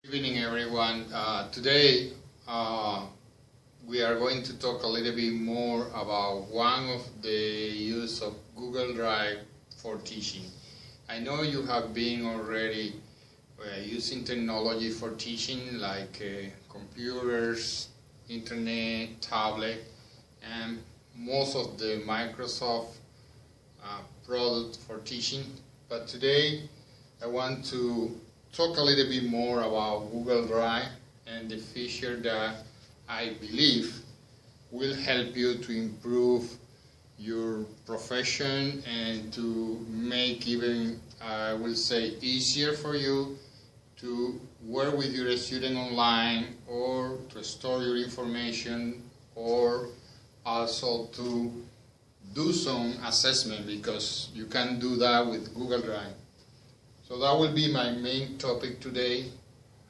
Good evening, everyone. Today we are going to talk a little bit more about one of the use of Google Drive for teaching. I know you have been already using technology for teaching like computers, internet, tablet, and most of the Microsoft product for teaching. But today I want to talk a little bit more about Google Drive and the feature that I believe will help you to improve your profession and to make even, I will say, easier for you to work with your student online or to store your information or also to do some assessment, because you can do that with Google Drive. So that will be my main topic today,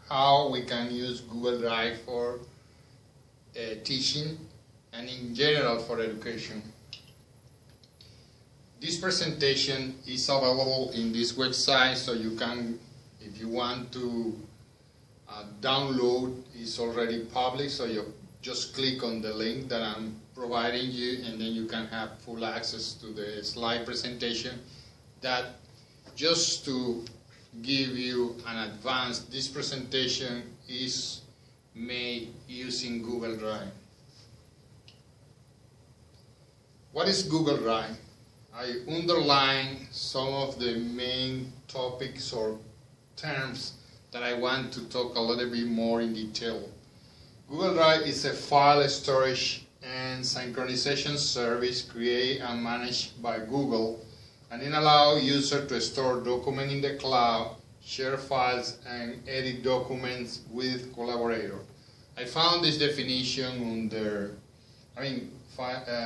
how we can use Google Drive for teaching and in general for education. This presentation is available in this website, so you can, if you want to download, it's already public, so you just click on the link that I'm providing you and then you can have full access to the slide presentation. That just to give you an advance, this presentation is made using Google Drive. What is Google Drive? I underline some of the main topics or terms that I want to talk a little bit more in detail. Google Drive is a file storage and synchronization service created and managed by Google, and it allows users to store documents in the cloud, share files, and edit documents with collaborators. I found this definition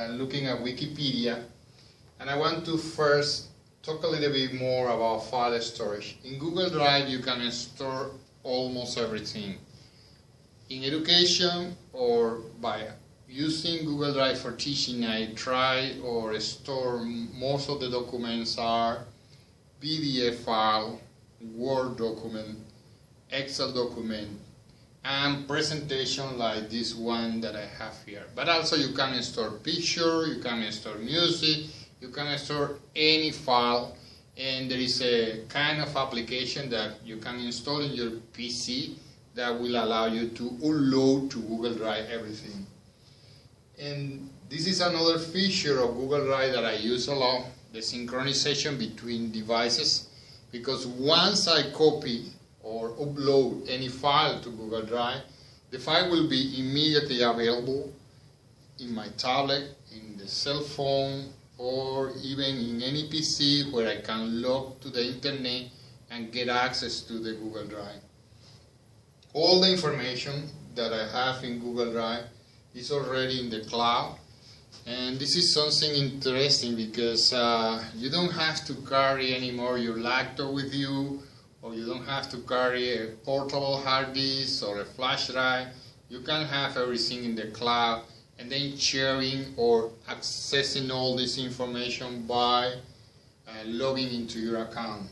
looking at Wikipedia, and I want to first talk a little bit more about file storage. In Google Drive, you can store almost everything. In education or by using Google Drive for teaching, I try or store most of the documents are PDF file, Word document, Excel document, and presentation like this one that I have here. But also you can store picture, you can store music, you can store any file, and there is a kind of application that you can install in your PC that will allow you to upload to Google Drive everything. And this is another feature of Google Drive that I use a lot, the synchronization between devices, because once I copy or upload any file to Google Drive, the file will be immediately available in my tablet, in the cell phone, or even in any PC where I can log to the internet and get access to the Google Drive. All the information that I have in Google Drive is already in the cloud, and this is something interesting because you don't have to carry anymore your laptop with you, or you don't have to carry a portable hard disk or a flash drive. You can have everything in the cloud and then sharing or accessing all this information by logging into your account.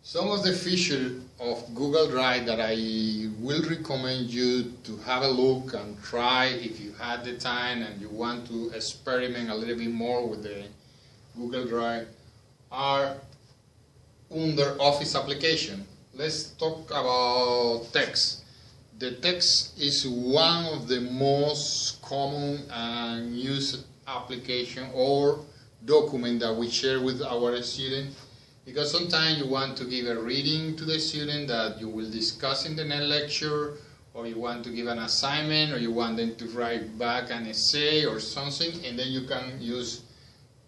Some of the features of Google Drive that I will recommend you to have a look and try if you had the time and you want to experiment a little bit more with the Google Drive are under Office application. Let's talk about text. The text is one of the most common and used application or document that we share with our students. Because sometimes you want to give a reading to the student that you will discuss in the next lecture, or you want to give an assignment, or you want them to write back an essay or something, and then you can use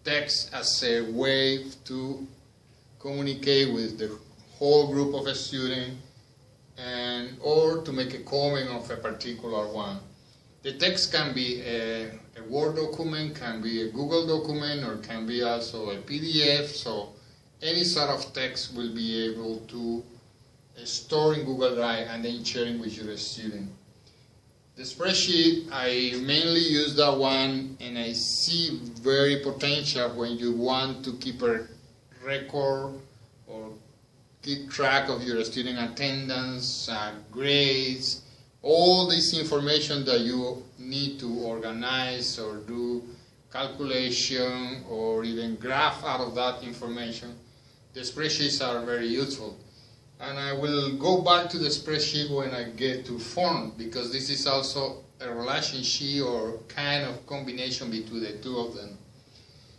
text as a way to communicate with the whole group of students and or to make a comment of a particular one. The text can be a Word document, can be a Google document, or can be also a PDF. So any sort of text will be able to store in Google Drive and then sharing with your student. The spreadsheet, I mainly use that one, and I see very potential when you want to keep a record or keep track of your student attendance, grades, all this information that you need to organize or do calculation or even graph out of that information. The spreadsheets are very useful. And I will go back to the spreadsheet when I get to form, because this is also a relationship or kind of combination between the two of them.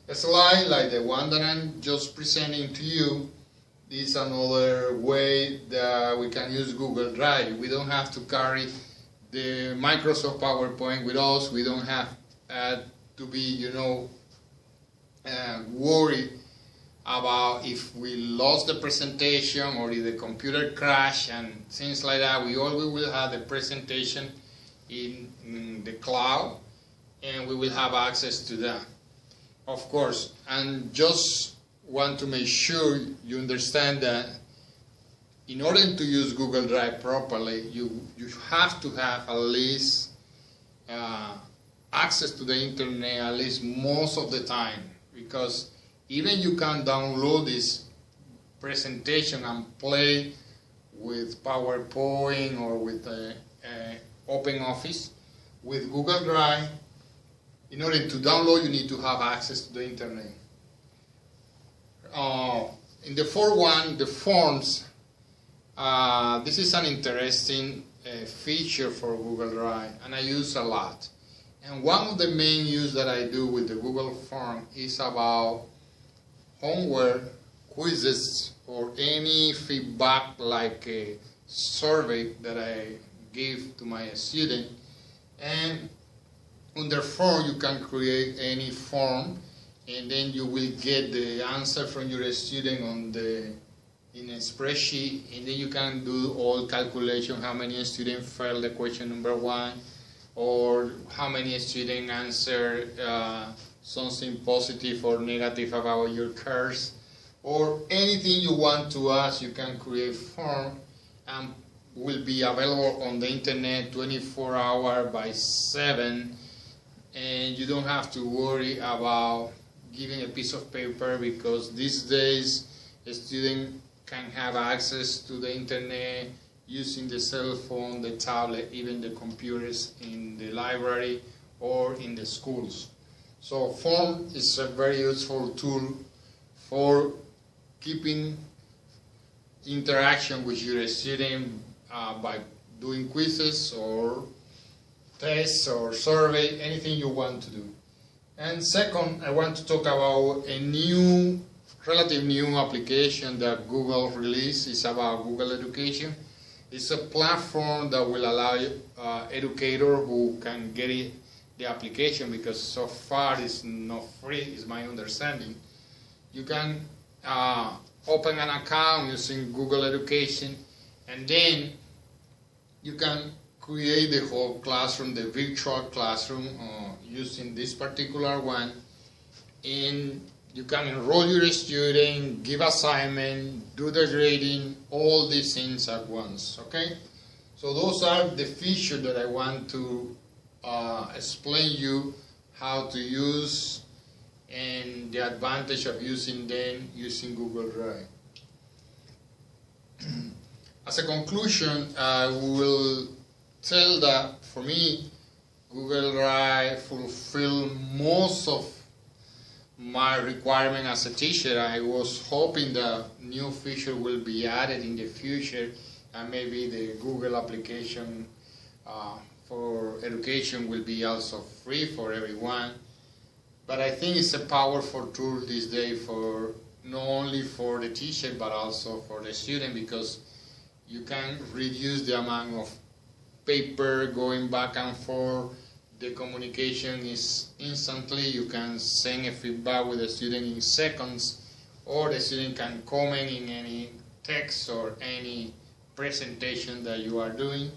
A slide like the one that I'm just presenting to you is another way that we can use Google Drive. We don't have to carry the Microsoft PowerPoint with us. We don't have to be, worried about if we lost the presentation or if the computer crashed and things like that. We always will have the presentation in the cloud, and we will have access to that, of course. And just want to make sure you understand that in order to use Google Drive properly, you have to have at least access to the internet at least most of the time, because even you can download this presentation and play with PowerPoint or with OpenOffice. With Google Drive, in order to download, you need to have access to the internet. In the fourth one, the forms, this is an interesting feature for Google Drive, and I use a lot. And one of the main use that I do with the Google Form is about homework, quizzes, or any feedback like a survey that I give to my student. And under form, you can create any form, and then you will get the answer from your student in a spreadsheet, and then you can do all calculation, how many students failed the question number 1, or how many students answer something positive or negative about your course, or anything you want to ask. You can create form and will be available on the internet 24 hours by 7, and you don't have to worry about giving a piece of paper, because these days a student can have access to the internet using the cell phone, the tablet, even the computers in the library or in the schools. So form is a very useful tool for keeping interaction with your student by doing quizzes or tests or survey, anything you want to do. And second, I want to talk about a new, relative new application that Google released. It's about Google Education. It's a platform that will allow educators who can get the application, because so far it's not free, is my understanding. You can open an account using Google Education, and then you can create the whole classroom, the virtual classroom, using this particular one, and you can enroll your student, give assignment, do the grading, all these things at once, okay? So those are the features that I want to explain you how to use and the advantage of using them using Google Drive. As a conclusion, I will tell that for me, Google Drive fulfilled most of my requirement as a teacher. I was hoping that new feature will be added in the future, and maybe the Google application for education will be also free for everyone. But I think it's a powerful tool this day for not only for the teacher but also for the student, because you can reduce the amount of paper going back and forth. The communication is instantly. You can send a feedback with the student in seconds, or the student can comment in any text or any presentation that you are doing.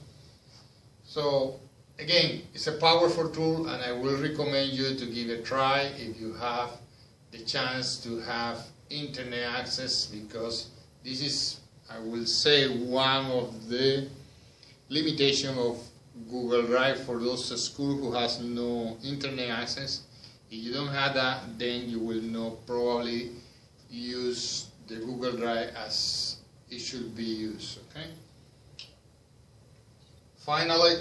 So again, it's a powerful tool, and I will recommend you to give it a try if you have the chance to have internet access, because this is, I will say, one of the limitations of Google Drive for those schools who has no internet access. If you don't have that, then you will not probably use the Google Drive as it should be used. Okay. Finally,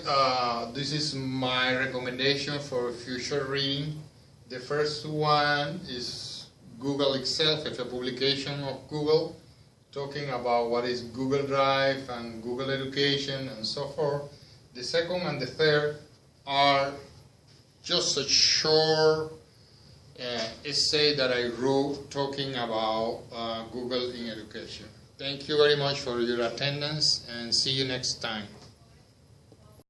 this is my recommendation for future reading. The first one is Google itself. It's a publication of Google talking about what is Google Drive and Google Education and so forth. The second and the third are just a short essay that I wrote talking about Google in education. Thank you very much for your attendance and see you next time.